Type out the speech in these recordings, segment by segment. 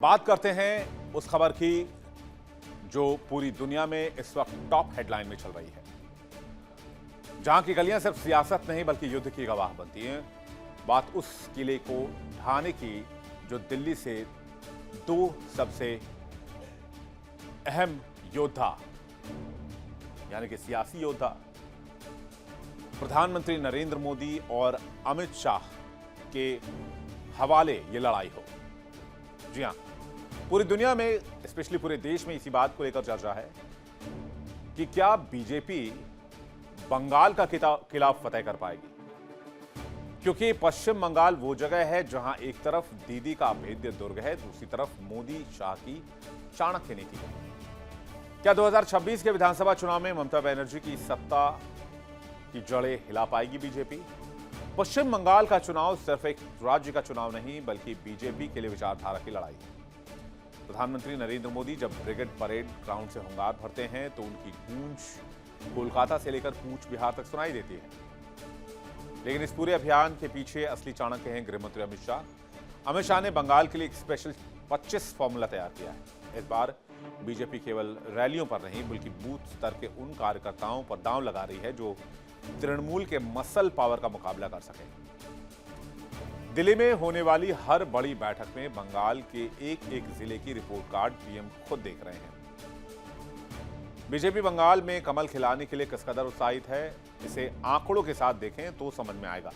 बात करते हैं उस खबर की जो पूरी दुनिया में इस वक्त टॉप हेडलाइन में चल रही है, जहां की गलियां सिर्फ सियासत नहीं बल्कि युद्ध की गवाह बनती हैं। बात उस किले को ढहाने की जो दिल्ली से दो सबसे अहम योद्धा यानी कि सियासी योद्धा प्रधानमंत्री नरेंद्र मोदी और अमित शाह के हवाले ये लड़ाई हो। जी हां, पूरी दुनिया में, स्पेशली पूरे देश में इसी बात को लेकर चर्चा है कि क्या बीजेपी बंगाल का किला फतेह कर पाएगी, क्योंकि पश्चिम बंगाल वो जगह है जहां एक तरफ दीदी का अभेद्य दुर्ग है, दूसरी तरफ मोदी शाह की चाणक्य नीति है। क्या 2026 के विधानसभा चुनाव में ममता बनर्जी की सत्ता की जड़ें हिला पाएगी बीजेपी? पश्चिम बंगाल का चुनाव सिर्फ एक राज्य का चुनाव नहीं बल्कि बीजेपी के लिए विचारधारा की लड़ाई है। प्रधानमंत्री नरेंद्र मोदी जब ब्रिगेड परेड ग्राउंड से हुंकार भरते हैं तो उनकी गूंज कोलकाता से लेकर कूच बिहार तक सुनाई देती है। लेकिन इस पूरे अभियान के पीछे असली चाणक्य हैं गृहमंत्री अमित शाह। अमित शाह ने बंगाल के लिए एक स्पेशल 25 फॉर्मूला तैयार किया है। इस बार बीजेपी केवल रैलियों पर नहीं बल्कि बूथ स्तर के उन कार्यकर्ताओं पर दांव लगा रही है जो तृणमूल के मसल पावर का मुकाबला कर सके। दिल्ली में होने वाली हर बड़ी बैठक में बंगाल के एक एक जिले की रिपोर्ट कार्ड पीएम खुद देख रहे हैं। बीजेपी बंगाल में कमल खिलाने के लिए किस कदर उत्साहित है, इसे आंकड़ों के साथ देखें तो समझ में आएगा।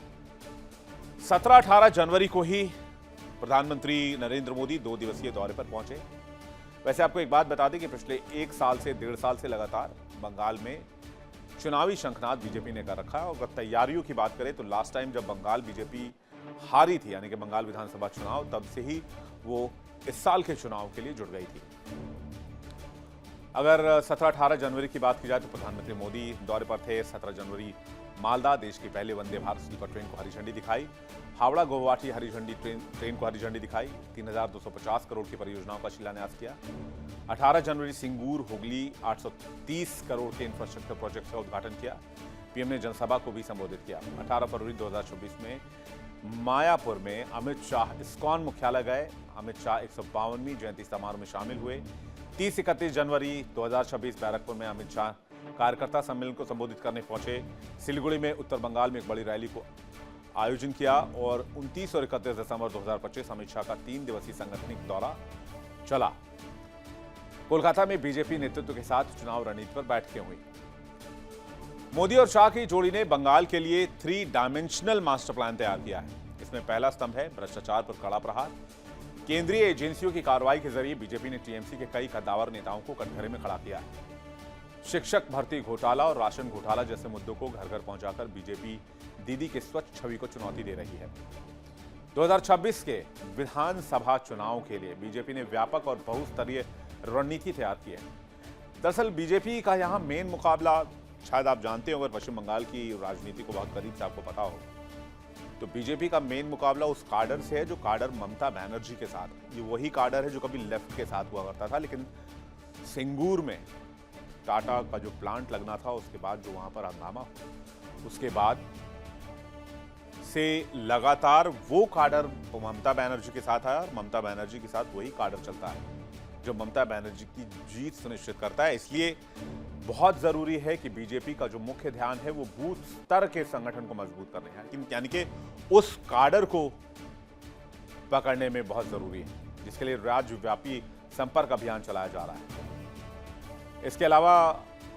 17-18 जनवरी को ही प्रधानमंत्री नरेंद्र मोदी 2 दिवसीय दौरे पर पहुंचे। वैसे आपको एक बात बता दें कि पिछले 1 साल से 1.5 साल से लगातार बंगाल में चुनावी शंखनाद बीजेपी ने कर रखा है। और अगर तैयारियों की बात करें तो लास्ट टाइम जब बंगाल बीजेपी हारी थी, यानी कि बंगाल विधानसभा चुनाव, तब से ही वो इस साल के चुनाव के लिए जुट गई थी। अगर 17-18 जनवरी की बात की जाए तो प्रधानमंत्री मोदी दौरे पर थे। 17 जनवरी मालदा, देश की पहले वंदे भारत स्लीपर ट्रेन को हरी झंडी दिखाई। हावड़ा गुवाहाटी हरी झंडी ट्रेन को हरी झंडी दिखाई। 3250 करोड़ की परियोजनाओं का शिलान्यास किया। 18 जनवरी सिंगूर हुगली 830 करोड़ के इंफ्रास्ट्रक्चर प्रोजेक्ट का उद्घाटन किया। पीएम ने जनसभा को भी संबोधित किया। 18 फरवरी 2026 में मायापुर में अमित शाह इस्कॉन मुख्यालय गए। अमित शाह 152वीं जयंती समारोह में शामिल हुए। 30-31 जनवरी 2026 बैरकपुर में अमित शाह कार्यकर्ता सम्मेलन को संबोधित करने पहुंचे। सिलीगुड़ी में उत्तर बंगाल में एक बड़ी रैली को आयोजन किया और 29 और 31 दिसंबर 2025 अमित शाह का 3 दिवसीय सांगठनिक दौरा चला। कोलकाता में बीजेपी नेतृत्व के साथ चुनाव रणनीति पर बैठकें हुई। मोदी और शाह की जोड़ी ने बंगाल के लिए 3 डायमेंशनल मास्टर प्लान तैयार किया है। इसमें पहला स्तंभ है भ्रष्टाचार पर कड़ा प्रहार। केंद्रीय एजेंसियों की कार्रवाई के जरिए बीजेपी ने टीएमसी के कई कद्दावर नेताओं को कटघरे में खड़ा किया है। शिक्षक भर्ती घोटाला और राशन घोटाला जैसे मुद्दों को घर घर पहुंचाकर बीजेपी दीदी की स्वच्छ छवि को चुनौती दे रही है। 2026 के विधानसभा चुनाव के लिए बीजेपी ने व्यापक और बहुस्तरीय रणनीति तैयार की है। दरअसल बीजेपी का यहां मेन मुकाबला, शायद आप जानते हो, अगर पश्चिम बंगाल की राजनीति को बहुत करीब से आपको पता हो, तो बीजेपी का मेन मुकाबला उस काडर से है जो काडर ममता बनर्जी के साथ है। ये वही काडर है जो कभी लेफ्ट के साथ हुआ करता था, लेकिन सिंगूर में टाटा का जो प्लांट लगना था उसके बाद जो वहां पर हंगामा, उसके बाद से लगातार वो काडर ममता बनर्जी के साथ आया और ममता बनर्जी के साथ वही काडर चलता है जो ममता बनर्जी की जीत सुनिश्चित करता है। इसलिए बहुत जरूरी है कि बीजेपी का जो मुख्य ध्यान है वो बूथ स्तर के संगठन को मजबूत करने है, यानी कि उस काडर को पकड़ने में बहुत जरूरी है, जिसके लिए राज्यव्यापी संपर्क अभियान चलाया जा रहा है। इसके अलावा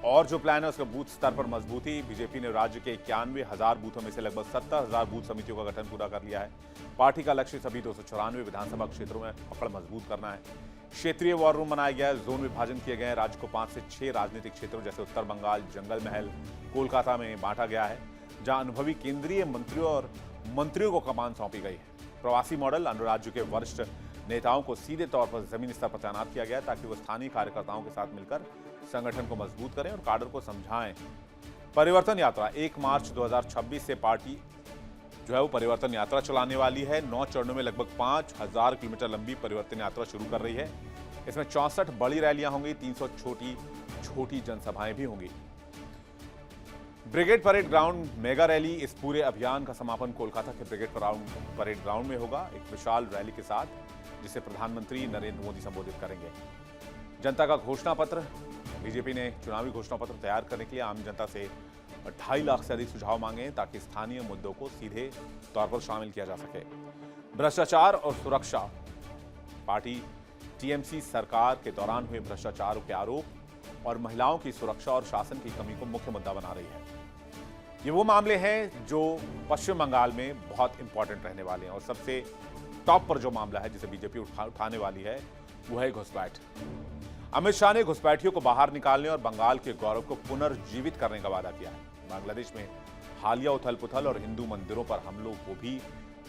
और जो प्लान है उसका बूथ स्तर पर मजबूती। बीजेपी ने राज्य के 91,000 बूथों में से लगभग 70,000 बूथ समितियों का गठन पूरा कर लिया है। पार्टी का लक्ष्य सभी 294 विधानसभा क्षेत्रों में पकड़ मजबूत करना है। क्षेत्रीय वॉर रूम बनाया गया है, जोन विभाजन किए गए हैं। राज्य को 5 से 6 राजनीतिक क्षेत्रों जैसे उत्तर बंगाल, जंगल महल, कोलकाता में बांटा गया है, जहां अनुभवी केंद्रीय मंत्रियों और मंत्रियों को कमान सौंपी गई है। प्रवासी मॉडल, अन्य राज्यों के वरिष्ठ नेताओं को सीधे तौर पर जमीनी स्तर पर तैनात किया गया ताकि वो स्थानीय कार्यकर्ताओं के साथ मिलकर संगठन को मजबूत करें और काडर को समझाएं। परिवर्तन यात्रा 1 मार्च 2026 से पार्टी जो है वो परिवर्तन यात्रा चलाने वाली है। 9 चरणों में लगभग 5000 किलोमीटर लंबी परिवर्तन यात्रा शुरू कर रही है। इसमें 64 बड़ी रैलियां होंगी, 300 छोटी जनसभाएं भी होंगी। Brigade parade ground mega rally, इस पूरे अभियान का समापन कोलकाता के ब्रिगेड परेड ग्राउंड में होगा, एक विशाल रैली के साथ जिसे प्रधानमंत्री नरेंद्र मोदी संबोधित करेंगे। जनता का घोषणा पत्र, बीजेपी ने चुनावी घोषणा पत्र तैयार करने के लिए आम जनता से 2.5 लाख से अधिक सुझाव मांगे ताकि स्थानीय मुद्दों को सीधे तौर पर शामिल किया जा सके। भ्रष्टाचार और सुरक्षा, पार्टी टीएमसी सरकार के दौरान हुए भ्रष्टाचार के आरोप और महिलाओं की सुरक्षा और शासन की कमी को मुख्य मुद्दा बना रही है। ये वो मामले हैं जो पश्चिम बंगाल में बहुत इंपॉर्टेंट रहने वाले हैं और सबसे टॉप पर जो मामला है जिसे बीजेपी उठाने वाली है वो है घुसपैठ। अमित शाह ने घुसपैठियों को बाहर निकालने और बंगाल के गौरव को पुनर्जीवित करने का वादा किया है। बांग्लादेश में हालिया उथल-पुथल और हिंदू मंदिरों पर हमलों को भी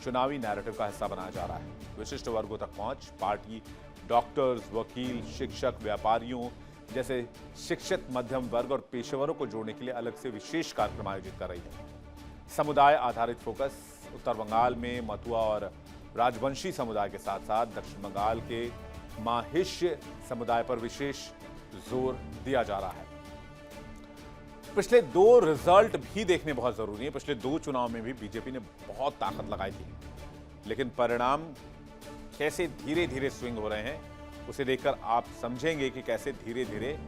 चुनावी नैरेटिव का हिस्सा बनाया जा रहा है। विशिष्ट वर्गों तक पहुंच, पार्टी डॉक्टर्स, वकील, शिक्षक, व्यापारियों जैसे शिक्षित मध्यम वर्ग और पेशेवरों को जोड़ने के लिए अलग से विशेष कार्यक्रम आयोजित कर रही है। समुदाय आधारित फोकस, उत्तर बंगाल में मथुआ और राजवंशी समुदाय के साथ साथ दक्षिण बंगाल के माहिष्य समुदाय पर विशेष जोर दिया जा रहा है। पिछले 2 रिजल्ट भी देखने बहुत जरूरी है। पिछले 2 चुनाव में भी बीजेपी ने बहुत ताकत लगाई थी, लेकिन परिणाम कैसे धीरे धीरे स्विंग हो रहे हैं उसे देखकर आप समझेंगे कि कैसे धीरे धीरे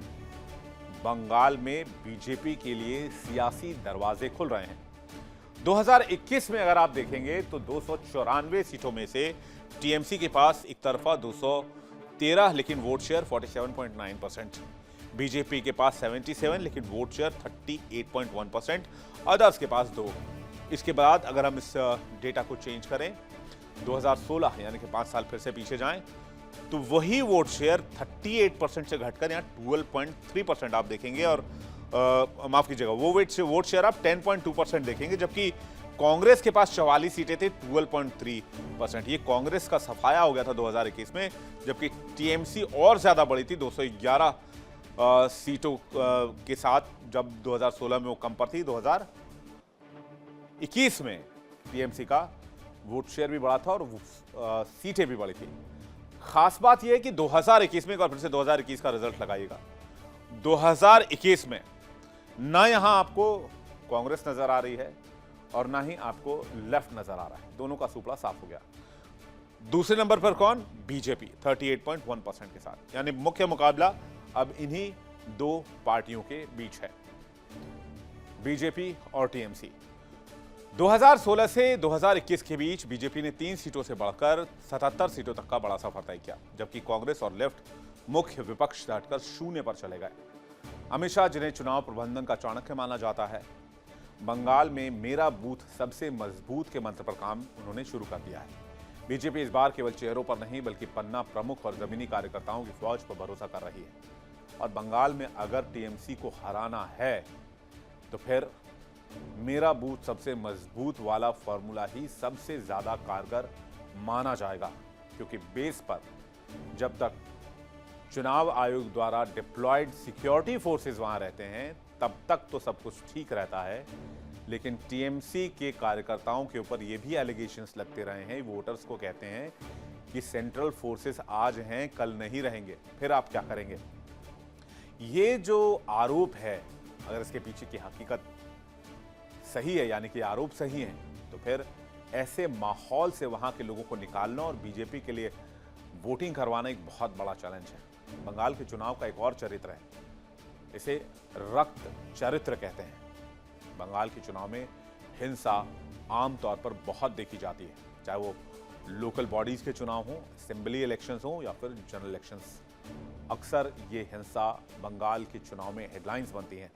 बंगाल में बीजेपी के लिए सियासी दरवाजे खुल रहे हैं। 2021 में अगर आप देखेंगे तो 294 सीटों में से टीएमसी के पास एक तरफा 213, लेकिन वोट शेयर 47.9%, बीजेपी के पास 77, लेकिन वोट शेयर 38.1%, अदर्स के पास 2। इसके बाद अगर हम इस डेटा को चेंज करें 2016 यानी कि 5 साल फिर से पीछे जाएं तो वही वोट शेयर 38% से घटकर यहाँ 12.3% आप देखेंगे और माफ कीजिएगा वो वोट शेयर आप 10.2% देखेंगे, जबकि कांग्रेस के पास 44 सीटें थे 12.3%। ये कांग्रेस का सफाया हो गया था 2021 में, जबकि टीएमसी और ज्यादा बढ़ी थी 211 सीटों के साथ, जब 2016 में वो कम पर थी। 2021 में टीएमसी का वोट शेयर भी बढ़ा था और सीटें भी बढ़ी थी। खास बात यह है कि 2021 में, एक बार फिर से 2021 का रिजल्ट लगाइएगा, 2021 में ना यहां आपको कांग्रेस नजर आ रही है और ना ही आपको लेफ्ट नजर आ रहा है। दोनों का सुपड़ा साफ हो गया। दूसरे नंबर पर कौन? बीजेपी 38.1% के साथ, यानी मुख्य मुकाबला अब इन्हीं 2 पार्टियों के बीच है, बीजेपी और टीएमसी। 2016 से 2021 के बीच बीजेपी ने 3 सीटों से बढ़कर 77 सीटों तक का बड़ा सफर तय किया, जबकि कांग्रेस और लेफ्ट मुख्य विपक्ष से हटकर 0 पर चले गए। अमित शाह, जिन्हें चुनाव प्रबंधन का चाणक्य माना जाता है, बंगाल में मेरा बूथ सबसे मजबूत के मंत्र पर काम उन्होंने शुरू कर दिया है। बीजेपी इस बार केवल चेहरों पर नहीं बल्कि पन्ना प्रमुख और जमीनी कार्यकर्ताओं की फौज पर भरोसा कर रही है। और बंगाल में अगर टीएमसी को हराना है तो फिर मेरा बूथ सबसे मजबूत वाला फॉर्मूला ही सबसे ज्यादा कारगर माना जाएगा, क्योंकि बेस पर जब तक चुनाव आयोग द्वारा डिप्लॉयड सिक्योरिटी फोर्सेस वहां रहते हैं तब तक तो सब कुछ ठीक रहता है, लेकिन टीएमसी के कार्यकर्ताओं के ऊपर ये भी एलिगेशंस लगते रहे हैं, वोटर्स को कहते हैं कि सेंट्रल फोर्सेस आज हैं कल नहीं रहेंगे, फिर आप क्या करेंगे। ये जो आरोप है, अगर इसके पीछे की हकीकत सही है, यानी कि आरोप सही है, तो फिर ऐसे माहौल से वहां के लोगों को निकालना और बीजेपी के लिए वोटिंग करवाना एक बहुत बड़ा चैलेंज है। बंगाल के चुनाव का एक और चरित्र है, इसे रक्त चरित्र कहते हैं। बंगाल के चुनाव में हिंसा आमतौर पर बहुत देखी जाती है, चाहे वो लोकल बॉडीज के चुनाव हो, असेंबली इलेक्शंस हो या फिर जनरल इलेक्शंस। अक्सर ये हिंसा बंगाल के चुनाव में हेडलाइंस बनती हैं।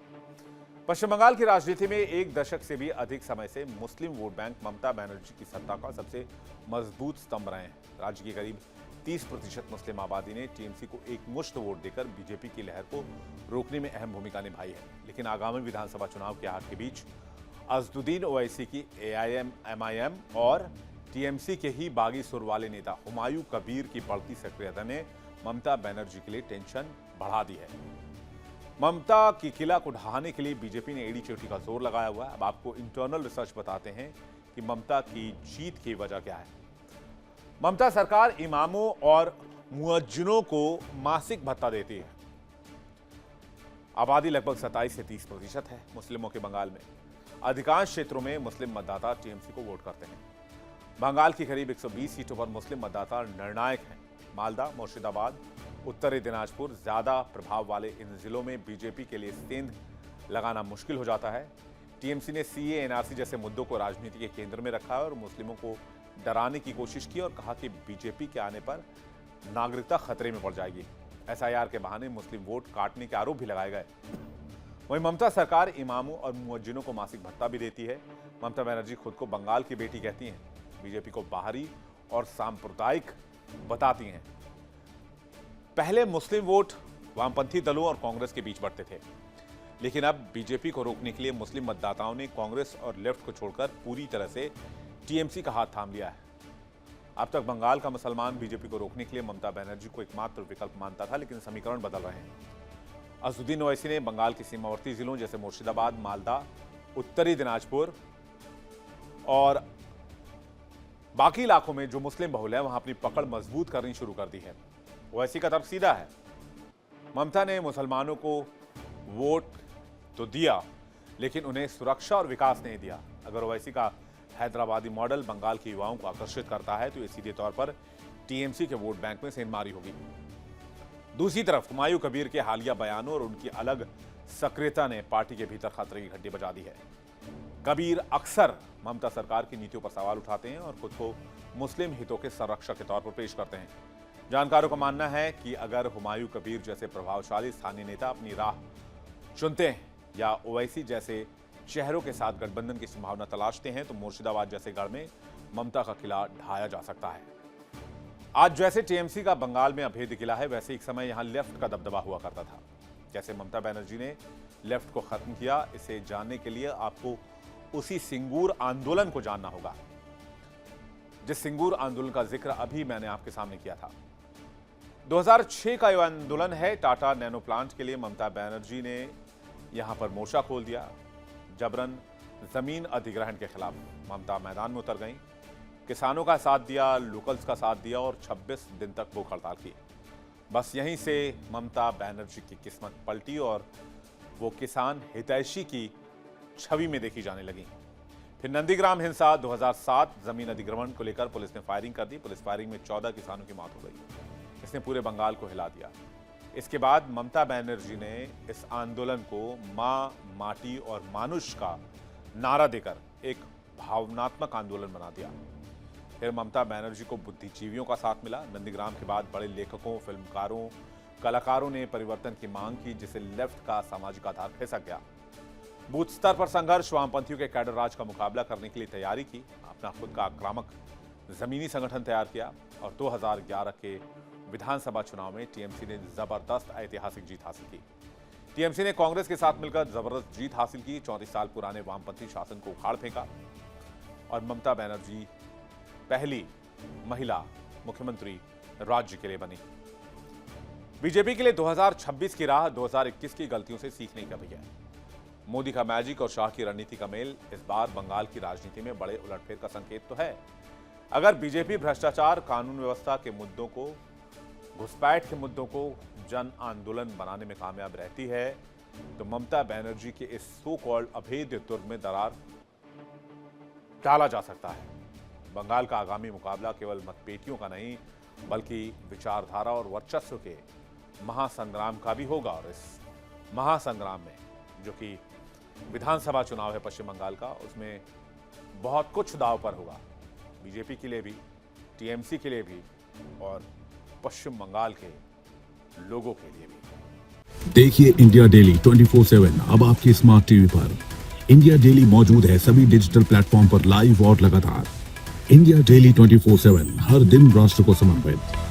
पश्चिम बंगाल की राजनीति में 1 दशक से भी अधिक समय से मुस्लिम वोट बैंक ममता बनर्जी की सत्ता का सबसे मजबूत स्तंभ रहे हैं। राज्य की करीब 30% मुस्लिम आबादी ने टीएमसी को एक मुश्त वोट देकर बीजेपी की लहर को रोकने में अहम भूमिका निभाई है। लेकिन आगामी विधानसभा चुनाव के हाथ के बीच अजदुद्दीन ओवैसी की एआईएम, एमआईएम और टीएमसी के ही बागी सुर वाले नेता हुमायूं कबीर की बढ़ती सक्रियता ने ममता बनर्जी के लिए टेंशन बढ़ा दी है। ममता की किला को ढहाने के लिए बीजेपी ने एड़ी चोटी का जोर लगाया हुआ है। अब आपको इंटरनल रिसर्च बताते हैं कि ममता की जीत की वजह क्या है। ममता सरकार इमामों और मुअज्जिनों को मासिक भत्ता देती है। आबादी लगभग 27 से 30% है मुस्लिमों के बंगाल में। अधिकांश क्षेत्रों में मुस्लिम मतदाता टीएमसी को वोट करते हैं। बंगाल की करीब 120 सीटों पर मुस्लिम मतदाता निर्णायक हैं। मालदा, मुर्शिदाबाद, उत्तरी दिनाजपुर ज्यादा प्रभाव वाले इन जिलों में बीजेपी के लिए सेंध लगाना मुश्किल हो जाता है। टीएमसी ने सीए, एनआरसी जैसे मुद्दों को राजनीति के केंद्र में रखा है और मुस्लिमों को डराने की कोशिश की और कहा कि बीजेपी के आने पर नागरिकता खतरे में पड़ जाएगी। एसआईआर के बहाने मुस्लिम वोट काटने के आरोप भी लगाए गए। वहीं ममता सरकार इमामों और मुअज्जिनों को मासिक भत्ता भी देती है। ममता बनर्जी खुद को बंगाल की बेटी कहती हैं, बीजेपी को बाहरी और सांप्रदायिक बताती हैं। पहले मुस्लिम वोट वामपंथी दलों और कांग्रेस के बीच बढ़ते थे, लेकिन अब बीजेपी को रोकने के लिए मुस्लिम मतदाताओं ने कांग्रेस और लेफ्ट को छोड़कर पूरी तरह से टीएमसी का हाथ थाम लिया है। अब तक बंगाल का मुसलमान बीजेपी को रोकने के लिए ममता बनर्जी को एकमात्र विकल्प मानता था, लेकिन समीकरण बदल रहे हैं। असदुद्दीन ओवैसी ने बंगाल के सीमावर्ती जिलों जैसे मुर्शिदाबाद, मालदा, उत्तरी दिनाजपुर और बाकी इलाकों में जो मुस्लिम बहुल है वहां अपनी पकड़ मजबूत करनी शुरू कर दी है। ओवैसी का तर्क सीधा है, ममता ने मुसलमानों को वोट तो दिया लेकिन उन्हें सुरक्षा और विकास नहीं दिया। अगर ओवैसी का हैदराबादी मॉडल बंगाल के युवाओं को आकर्षित करता है तो ये सीधे तौर पर टीएमसी के वोट बैंक में सेंधमारी होगी। दूसरी तरफ हुमायूं कबीर के हालिया बयानों और उनकी अलग सक्रियता ने पार्टी के भीतर खतरे की घंटी बजा दी है। कबीर अक्सर ममता सरकार की नीतियों पर सवाल उठाते हैं और खुद को मुस्लिम हितों के संरक्षक के तौर पर पेश करते हैं। जानकारों का मानना है कि अगर हुमायूं कबीर जैसे प्रभावशाली स्थानीय नेता अपनी राह चुनते हैं या ओवैसी जैसे चेहरों के साथ गठबंधन की संभावना तलाशते हैं तो मुर्शिदाबाद जैसे गढ़ में ममता का किला ढाया जा सकता है। आज जैसे टीएमसी का बंगाल में अभेद्य किला है, वैसे एक समय यहां लेफ्ट का दबदबा हुआ करता था। कैसे ममता बनर्जी ने लेफ्ट को खत्म किया, इसे जानने के लिए आपको उसी सिंगूर आंदोलन को जानना होगा, जिस सिंगूर आंदोलन का जिक्र अभी मैंने आपके सामने किया था। 2006 का यह आंदोलन है। टाटा नैनो प्लांट के लिए ममता बनर्जी ने यहां पर मोर्चा खोल दिया। जबरन जमीन अधिग्रहण के खिलाफ ममता मैदान में उतर गई, किसानों का साथ दिया, लोकल्स का साथ दिया और 26 दिन तक भूख हड़ताल की। बस यहीं से ममता बनर्जी की किस्मत पलटी और वो किसान हितैषी की छवि में देखी जाने लगी। फिर नंदीग्राम हिंसा 2007, जमीन अधिग्रहण को लेकर पुलिस ने फायरिंग कर दी। पुलिस फायरिंग में 14 किसानों की मौत हो गई। इसने पूरे बंगाल को हिला दिया। इसके बाद ममता बनर्जी ने इस आंदोलन को मां, माटी और मानुष का नारा देकर एक भावनात्मक आंदोलन बना दिया। फिर ममता बनर्जी को बुद्धिजीवियों का साथ मिला। नंदीग्राम के बाद बड़े लेखकों, फिल्मकारों, कलाकारों ने परिवर्तन की मांग की, जिसे लेफ्ट का सामाजिक आधार खिसक गया। बूथ स्तर पर संघर्ष, वामपंथियों के कैडर राज का मुकाबला करने के लिए तैयारी की, अपना खुद का आक्रामक जमीनी संगठन तैयार किया और 2011 के विधानसभा चुनाव में टीएमसी ने जबरदस्त ऐतिहासिक जीत हासिल की। टीएमसी ने कांग्रेस के साथ मिलकर जबरदस्त जीत हासिल की, 34 साल पुराने वामपंथी शासन को उखाड़ फेंका और ममता बनर्जी पहली महिला मुख्यमंत्री राज्य के लिए बनी। बीजेपी के लिए 2026 की राह 2021 की गलतियों से सीखने की भी है। मोदी का मैजिक और शाह की रणनीति का मेल इस बार बंगाल की राजनीति में बड़े उलटफेर का संकेत तो है। अगर बीजेपी भ्रष्टाचार, कानून व्यवस्था के मुद्दों को, घुसपैठ के मुद्दों को जन आंदोलन बनाने में कामयाब रहती है तो ममता बनर्जी के इस सो कॉल्ड अभेद्य दुर्ग में दरार डाला जा सकता है। बंगाल का आगामी मुकाबला केवल मतपेटियों का नहीं बल्कि विचारधारा और वर्चस्व के महासंग्राम का भी होगा। और इस महासंग्राम में, जो कि विधानसभा चुनाव है पश्चिम बंगाल का, उसमें बहुत कुछ दांव पर होगा, बीजेपी के लिए भी, टीएमसी के लिए भी और पश्चिम बंगाल के लोगों के लिए भी। देखिए इंडिया डेली 24/7 अब आपके स्मार्ट टीवी पर। इंडिया डेली मौजूद है सभी डिजिटल प्लेटफॉर्म पर लाइव और लगातार। इंडिया डेली 24/7 हर दिन राष्ट्र को समर्पित।